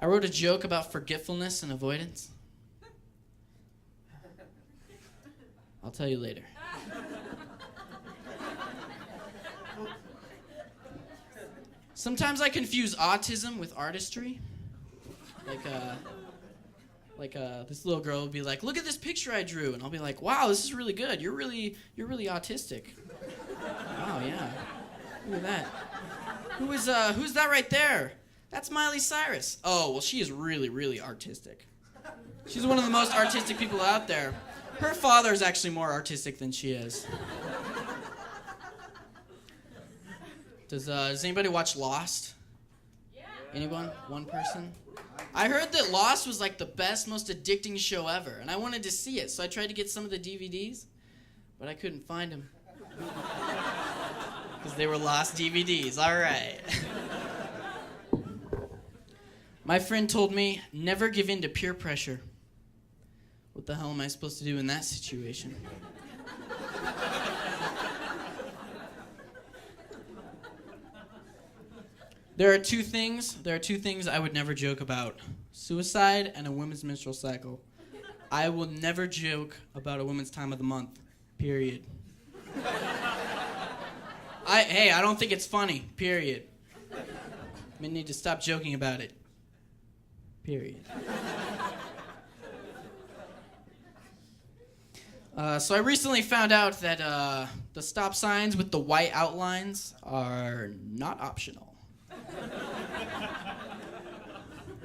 I wrote a joke about forgetfulness and avoidance. I'll tell you later. Sometimes I confuse autism with artistry. Like this little girl will be like, "Look at this picture I drew," and I'll be like, "Wow, this is really good. You're really autistic." Wow, yeah. Look at that. Who's that right there? That's Miley Cyrus. Oh, well, she is really, really artistic. She's one of the most artistic people out there. Her father is actually more artistic than she is. Does anybody watch Lost? Yeah. Anyone? One person? I heard that Lost was like the best, most addicting show ever, and I wanted to see it, so I tried to get some of the DVDs, but I couldn't find them. Because they were lost DVDs, all right. My friend told me, never give in to peer pressure. What the hell am I supposed to do in that situation? There are two things I would never joke about. Suicide and a woman's menstrual cycle. I will never joke about a woman's time of the month. Period. I don't think it's funny. Period. I need to stop joking about it. Period. So I recently found out that the stop signs with the white outlines are not optional.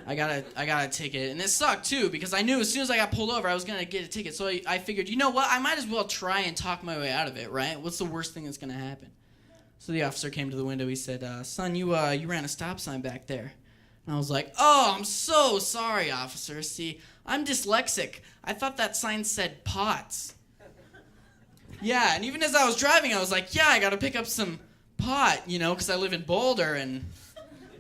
I got a ticket, and it sucked too because I knew as soon as I got pulled over I was gonna get a ticket. So I figured, you know what? I might as well try and talk my way out of it, right? What's the worst thing that's gonna happen? So the officer came to the window. He said, "Son, you ran a stop sign back there." And I was like, "Oh, I'm so sorry, officer. See, I'm dyslexic. I thought that sign said pots." Yeah, and even as I was driving, I was like, "Yeah, I gotta pick up some pot, because I live in Boulder." And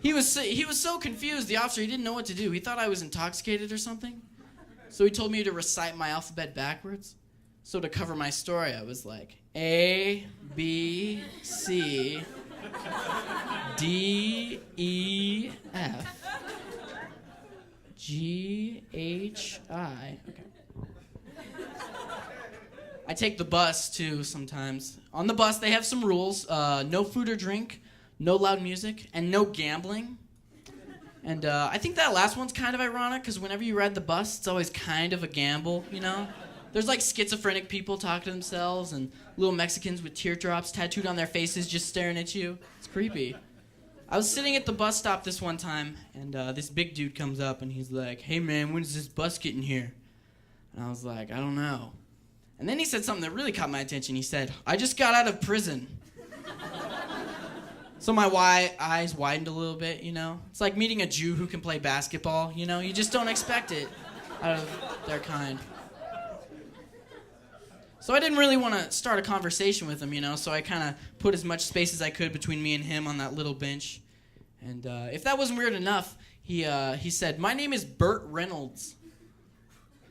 he was so confused, the officer, he didn't know what to do. He thought I was intoxicated or something. So he told me to recite my alphabet backwards. So to cover my story, I was like, A, B, C, D, E, F, G, H, I. Okay. I take the bus, too, sometimes. On the bus, they have some rules. No food or drink, no loud music, and no gambling. And I think that last one's kind of ironic, because whenever you ride the bus, it's always kind of a gamble, There's like schizophrenic people talking to themselves, and little Mexicans with teardrops tattooed on their faces just staring at you. It's creepy. I was sitting at the bus stop this one time, and this big dude comes up, and he's like, "Hey, man, when is this bus getting here?" And I was like, "I don't know." And then he said something that really caught my attention. He said, "I just got out of prison." So my eyes widened a little bit, It's like meeting a Jew who can play basketball, You just don't expect it out of their kind. So I didn't really want to start a conversation with him, so I kind of put as much space as I could between me and him on that little bench. And if that wasn't weird enough, he said, "My name is Burt Reynolds."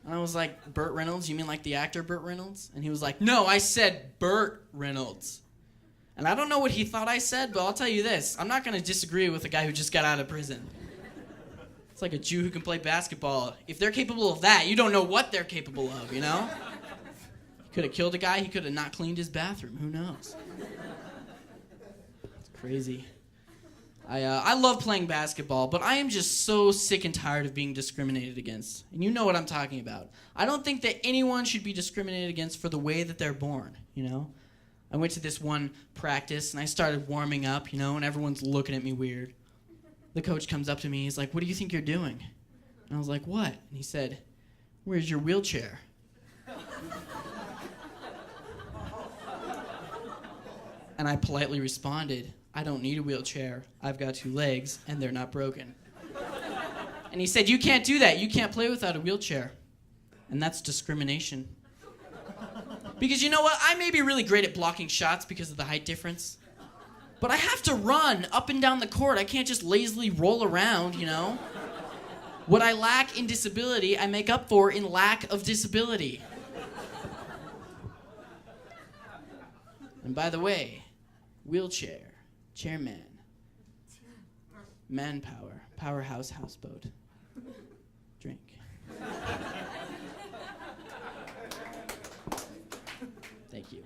And I was like, "Burt Reynolds? You mean like the actor Burt Reynolds?" And he was like, "No, I said Burt Reynolds." And I don't know what he thought I said, but I'll tell you this. I'm not going to disagree with a guy who just got out of prison. It's like a Jew who can play basketball. If they're capable of that, you don't know what they're capable of, He could have killed a guy. He could have not cleaned his bathroom. Who knows? It's crazy. I love playing basketball, but I am just so sick and tired of being discriminated against. And you know what I'm talking about. I don't think that anyone should be discriminated against for the way that they're born, I went to this one practice, and I started warming up, and everyone's looking at me weird. The coach comes up to me. He's like, "What do you think you're doing?" And I was like, "What?" And he said, "Where's your wheelchair?" And I politely responded, "I don't need a wheelchair. I've got 2 legs, and they're not broken." And he said, "You can't do that. You can't play without a wheelchair." And that's discrimination. Because you know what? I may be really great at blocking shots because of the height difference. But I have to run up and down the court. I can't just lazily roll around, What I lack in disability, I make up for in lack of disability. And by the way, wheelchair, chairman, manpower, powerhouse houseboat. Drink. Thank you.